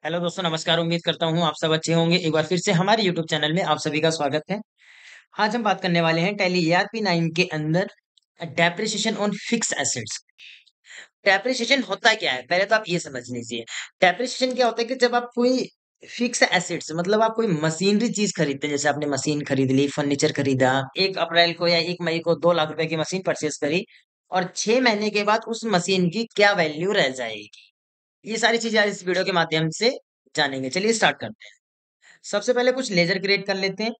Hello दोस्तों, नमस्कार। उम्मीद करता हूँ आप सब अच्छे होंगे। एक बार फिर से हमारे यूट्यूब चैनल में आप सभी का स्वागत है। आज हम बात करने वाले हैं टैली ERP9 के अंदर depreciation on fix assets. Depreciation होता क्या है, पहले तो आप ये समझ लीजिए। डेप्रिसिएशन क्या होता है कि जब आप कोई फिक्स एसेट्स मतलब आप कोई मशीनरी चीज खरीदते हैं, जैसे आपने मशीन खरीद ली, फर्नीचर खरीदा, 1 अप्रैल को या 1 मई को 2 लाख रुपए की मशीन परचेस करी, और 6 महीने के बाद उस मशीन की क्या वैल्यू रह जाएगी, ये सारी चीजें आज इस वीडियो के माध्यम से जानेंगे। चलिए स्टार्ट करते हैं। सबसे पहले कुछ लेजर क्रिएट कर लेते हैं।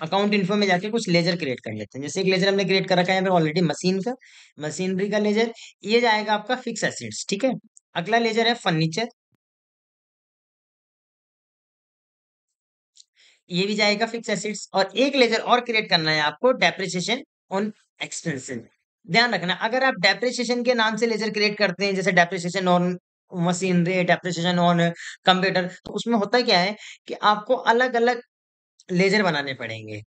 अकाउंट इन्फो में जाके कुछ लेजर क्रिएट कर लेते हैं। जैसे एक लेजर हमने क्रिएट कर रखा है ऑलरेडी, मशीन का, मशीनरी का लेजर। ये जाएगा आपका फिक्स एसेट्स, ठीक है। अगला लेजर है फर्नीचर, ये भी जाएगा फिक्स एसेट्स। और एक लेजर और क्रिएट करना है आपको, डेप्रिसिएशन ऑन एक्सपेंसिव। ध्यान रखना, अगर आप डेप्रिसिएशन के नाम से लेजर क्रिएट करते हैं, जैसे depreciation on machinery, depreciation on computer, तो उसमें होता क्या है कि आपको अलग अलग लेजर बनाने पड़ेंगे।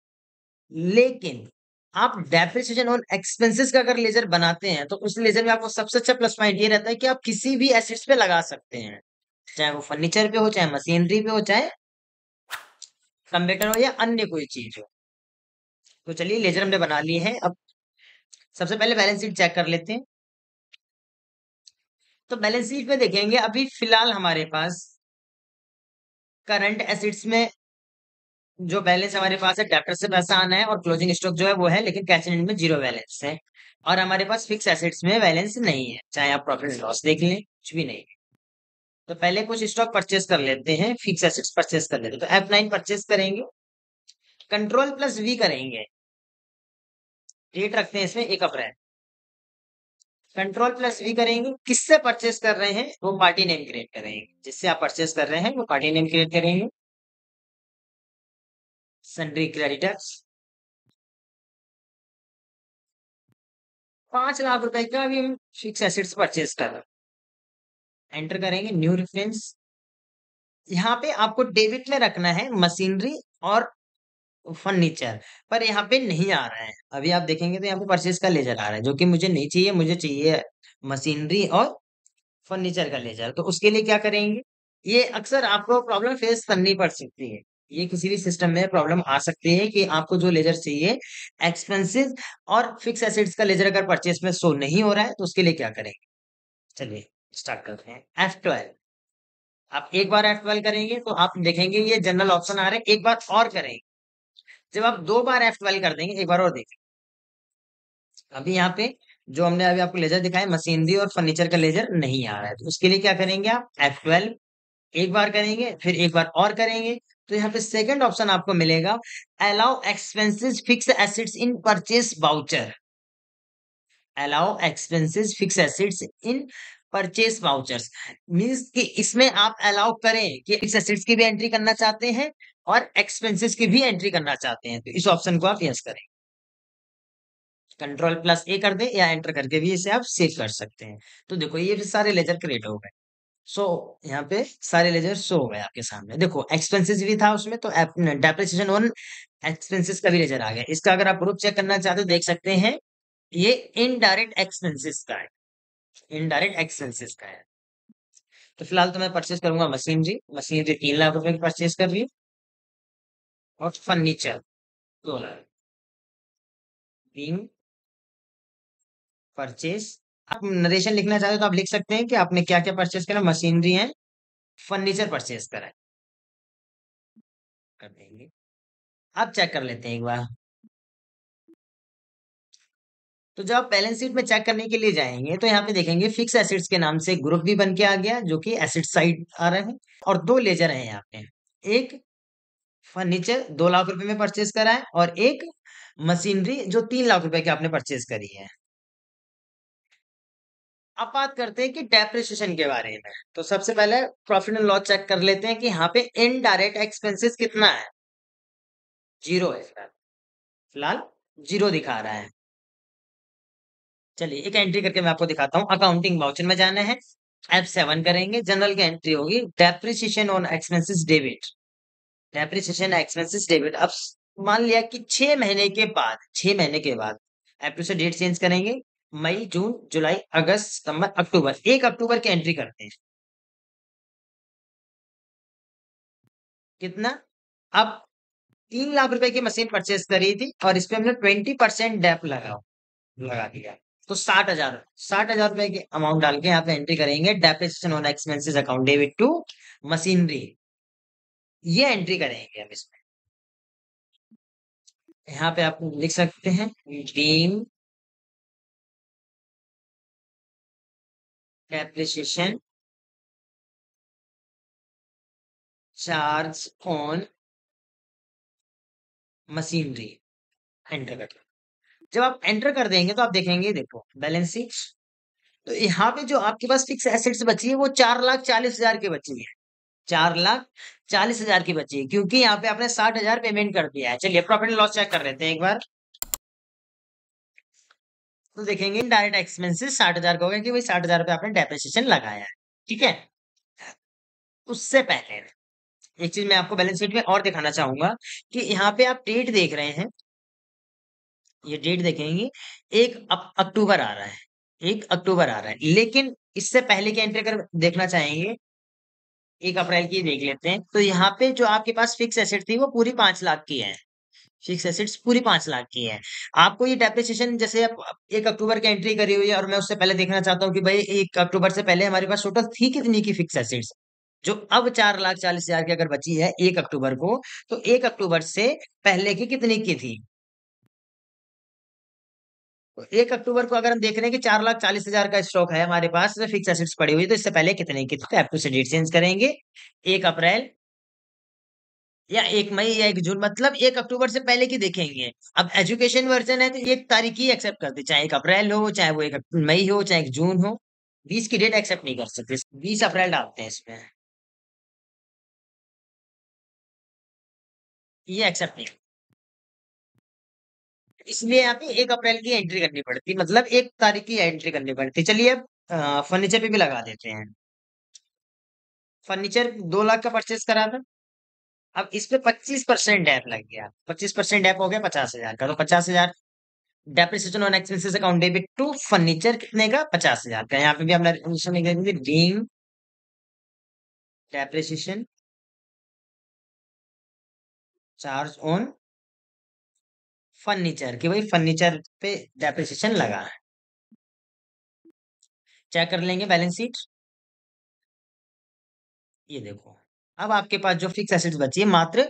लेकिन आप डेप्रिसिएशन ऑन एक्सपेंसेस का अगर लेजर बनाते हैं, तो उस लेजर में आपको सबसे अच्छा प्लस पॉइंट ये रहता है कि आप किसी भी एसेट्स पे लगा सकते हैं, चाहे वो फर्नीचर पे हो, चाहे मशीनरी पे हो, चाहे कंप्यूटर हो, या अन्य कोई चीज हो। तो चलिए लेजर हमने बना लिए हैं। अब सबसे पहले बैलेंस शीट चेक कर लेते हैं। तो बैलेंस शीट में देखेंगे, अभी फिलहाल हमारे पास करंट एसेट्स में जो बैलेंस हमारे पास है, डेब्टर से पैसा आना है और क्लोजिंग स्टॉक जो है वो है, लेकिन कैश एंड में जीरो बैलेंस है। और हमारे पास फिक्स एसेट्स में बैलेंस नहीं है, चाहे आप प्रॉफिट लॉस देख लें, कुछ भी नहीं है। तो पहले कुछ स्टॉक परचेस कर लेते हैं, फिक्स एसेट्स परचेस कर लेते हैं। तो F9 परचेस करेंगे, कंट्रोल प्लस वी करेंगे, डेट रखते हैं इसमें 1 अप्रैल। कंट्रोल प्लस वी करेंगे, किससे परचेस कर रहे हैं वो पार्टी नेम क्रिएट करेंगे, जिससे आप परचेस कर रहे हैं वो पार्टी नेम क्रिएट करेंगे। सन्ड्री क्रेडिटर्स, 5 लाख रुपए का भी हम फिक्स एसेट्स परचेस कर रहे हैं। एंटर करेंगे, न्यू रेफरेंस। यहाँ पे आपको डेबिट में रखना है मशीनरी और फर्नीचर, पर यहाँ पे नहीं आ रहा है। अभी आप देखेंगे तो यहाँ पे परचेज का लेजर आ रहा है, जो कि मुझे नहीं चाहिए। मुझे चाहिए मशीनरी और फर्नीचर का लेजर। तो उसके लिए क्या करेंगे, ये अक्सर आपको प्रॉब्लम फेस करनी पड़ सकती है। ये किसी भी सिस्टम में प्रॉब्लम आ सकती है कि आपको जो लेजर चाहिए, एक्सपेंसिव और फिक्स एसेट्स का लेजर अगर परचेज में शो नहीं हो रहा है, तो उसके लिए क्या करेंगे। चलिए स्टार्ट करते हैं। F12, आप एक बार F12 करेंगे तो आप देखेंगे ये जनरल ऑप्शन आ रहे हैं। एक बार और करेंगे, जब आप 2 बार F12 कर देंगे, एक बार और देखें। अभी यहाँ पे जो हमने अभी आपको लेजर दिखाया, मशीनरी और फर्नीचर का लेजर नहीं आ रहा है, तो उसके लिए क्या करेंगे आप, F12 एक बार करेंगे, फिर एक बार और करेंगे। तो यहाँ पे सेकंड ऑप्शन आपको मिलेगा, allow expenses fix assets in purchase voucher. Allow expenses fix assets in purchase vouchers means कि इसमें आप अलाउ करें कि फिक्स एसेट्स की भी एंट्री करना चाहते हैं और एक्सपेंसेस की भी एंट्री करना चाहते हैं, तो इस ऑप्शन को आप यस करें। कंट्रोल प्लस ए कर दे या एंटर करके भी इसे आप सेव कर सकते हैं। तो देखो ये भी सारे लेजर क्रिएट हो गए। सो यहाँ पे सारे लेजर शो हो गए आपके सामने। देखो एक्सपेंसेस भी था उसमें, तो डेप्रिसिएशन ऑन एक्सपेंसेस का भी लेजर आ गया। इसका अगर आप प्रूफ चेक करना चाहते हो, देख सकते हैं ये इनडायरेक्ट एक्सपेंसेस का है। इनडायरेक्ट एक्सपेंसेस का है। तो फिलहाल तो मैं परचेस करूंगा मशीनरी। मशीनरी 3 लाख रुपए की परचेस कर रही है, और फर्नीचर 2 लाख। तीन परचेस। आप नरेशन लिखना चाहते हो तो आप लिख सकते हैं कि आपने क्या क्या परचेस करा, मशीनरी है, फर्नीचर परचेस करा है, कर देंगे। आप चेक कर लेते हैं एक बार। तो जब आप बैलेंस शीट में चेक करने के लिए जाएंगे, तो यहाँ पे देखेंगे फिक्स एसेट्स के नाम से ग्रुप भी बन के आ गया, जो कि एसेट साइड आ रहा है। और दो लेजर हैं यहाँ पे, एक फर्नीचर 2 लाख रुपए में परचेस करा है, और एक मशीनरी जो 3 लाख रुपए की आपने परचेस करी है। अब बात करते हैं कि डेप्रिसिएशन के बारे में। तो सबसे पहले प्रॉफिट एंड लॉस चेक कर लेते हैं कि यहाँ पे इनडायरेक्ट एक्सपेंसेस कितना है। जीरो है फिलहाल। फिलहाल जीरो दिखा रहा है। चलिए एक एंट्री करके मैं आपको दिखाता हूँ। अकाउंटिंग वाउचर में जाना है, F7 करेंगे, जनरल की एंट्री होगी depreciation on expenses debit. Depreciation expenses debit. अब मान लिया कि 6 महीने के बाद, 6 महीने के बाद F2 से डेट चेंज करेंगे, मई, जून, जुलाई, अगस्त, सितंबर, अक्टूबर। 1 अक्टूबर की एंट्री करते हैं। कितना? अब 3 लाख रुपए की मशीन परचेज करी थी और इस पे हमने 20% डेप लगा दिया। तो 60,000 रुपए की अमाउंट डाल के यहाँ पे एंट्री करेंगे, depreciation on expenses account debit to machinery, ये एंट्री करेंगे हम इसमें। यहाँ पे आप लिख सकते हैं deem depreciation charge on machinery, enter कर। जब आप एंटर कर देंगे तो आप देखेंगे, देखो बैलेंस शीट, तो यहाँ पे जो आपके पास फिक्स एसेट्स बची है वो 4,40,000 की बची है। 4,40,000 की बची है, क्योंकि यहाँ पे आपने 60,000 पेमेंट कर दिया है। चलिए प्रॉफिट एंड लॉस चेक कर लेते हैं एक बार। तो देखेंगे इनडायरेक्ट एक्सपेंसेस 60,000 का हो गया कि भाई 60,000 रुपए आपने डेप्रिसिएशन लगाया है। ठीक है, उससे पहले एक चीज मैं आपको बैलेंस शीट में और दिखाना चाहूंगा कि यहाँ पे आप डेट देख रहे हैं, ये डेट देखेंगे, 1 अक्टूबर आ रहा है, 1 अक्टूबर आ रहा है, लेकिन इससे पहले की एंट्री अगर देखना चाहेंगे 1 अप्रैल की देख लेते हैं, तो यहाँ पे जो आपके पास फिक्स एसेट थी वो पूरी 5 लाख की है। फिक्स एसेट्स पूरी 5 लाख की है। आपको ये डेप्रिसिएशन जैसे आप 1 अक्टूबर की एंट्री करी हुई है और मैं उससे पहले देखना चाहता हूँ कि भाई 1 अक्टूबर से पहले हमारे पास टोटल थी कितनी की फिक्स एसेट्स, जो अब 4,40,000 की अगर बची है 1 अक्टूबर को, तो 1 अक्टूबर से पहले की कितनी की थी? तो 1 अक्टूबर को अगर हम देख रहे हैं कि 4,40,000 का स्टॉक है हमारे पास फिक्स एसेट्स पड़ी हुई, तो इससे पहले कितने की थी? तो एफ टू से डेट चेंज करेंगे, 1 अप्रैल या 1 मई या 1 जून, मतलब 1 अक्टूबर से पहले की देखेंगे। अब एजुकेशन वर्जन है तो एक तारीख ही एक्सेप्ट करते, चाहे 1 अप्रैल हो, चाहे वो 1 मई हो, चाहे 1 जून हो, 20 की डेट एक्सेप्ट नहीं कर सकते। 20 अप्रैल डालते हैं इसमें, ये एक्सेप्ट नहीं, इसलिए यहाँ पे 1 अप्रैल की एंट्री करनी पड़ती, मतलब 1 तारीख की एंट्री करनी पड़ती। चलिए अब फर्नीचर पे भी लगा देते हैं। फर्नीचर 2 लाख का परचेज करा था, अब इस पे 25% डैप लग गया, 25% डैप हो गया 50,000 का, तो 50,000 depreciation on expenses account debit to furniture कितने का? 50,000 का। यहाँ पे भी हम लिखेंगे deem depreciation charge on furniture, कि भाई फर्नीचर पे डेप्रिसिएशन लगा है। चेक कर लेंगे बैलेंस शीट, ये देखो, अब आपके पास जो फिक्स एसेट्स बची है मात्र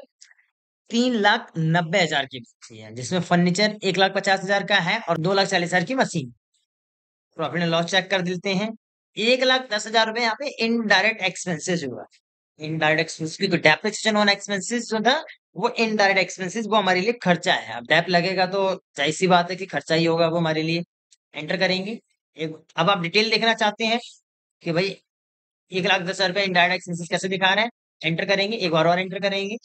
3,90,000 की बची है, जिसमें फर्नीचर 1,50,000 का है और 2,40,000 की machine. Profit and loss check कर देते हैं, 1,10,000 रुपए यहाँ पे इनडायरेक्ट एक्सपेंसेस हुआ। इनडायरेक्ट एक्सपेंसेस की तो डेप्रिसिएशन ऑन एक्सपेंसेस जो था वो इनडायरेक्ट एक्सपेंसेस, वो हमारे लिए खर्चा है। अब डेप लगेगा तो जाहिर सी बात है कि खर्चा ही होगा वो हमारे लिए। एंटर करेंगे एक, अब आप डिटेल देखना चाहते हैं कि भाई 1,10,000 रुपए इनडायरेक्ट एक्सपेंसेस कैसे दिखा रहे हैं, एंटर करेंगे एक बार और, एंटर करेंगे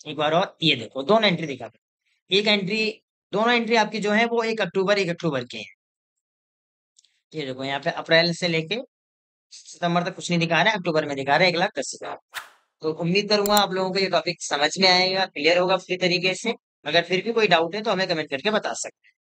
एक बार और, ये देखो दोनों एंट्री दिखा रहे हैं। एक एंट्री, दोनों एंट्री आपकी जो है वो 1 अक्टूबर के हैं। ये देखो यहाँ पे अप्रैल से लेके सितंबर तक कुछ नहीं दिखा रहा है, अक्टूबर में दिखा रहा है 1,10,000। तो उम्मीद करूंगा आप लोगों को ये टॉपिक समझ में आएगा, क्लियर होगा पूरी तरीके से। अगर फिर भी कोई डाउट है तो हमें कमेंट करके बता सकते हैं।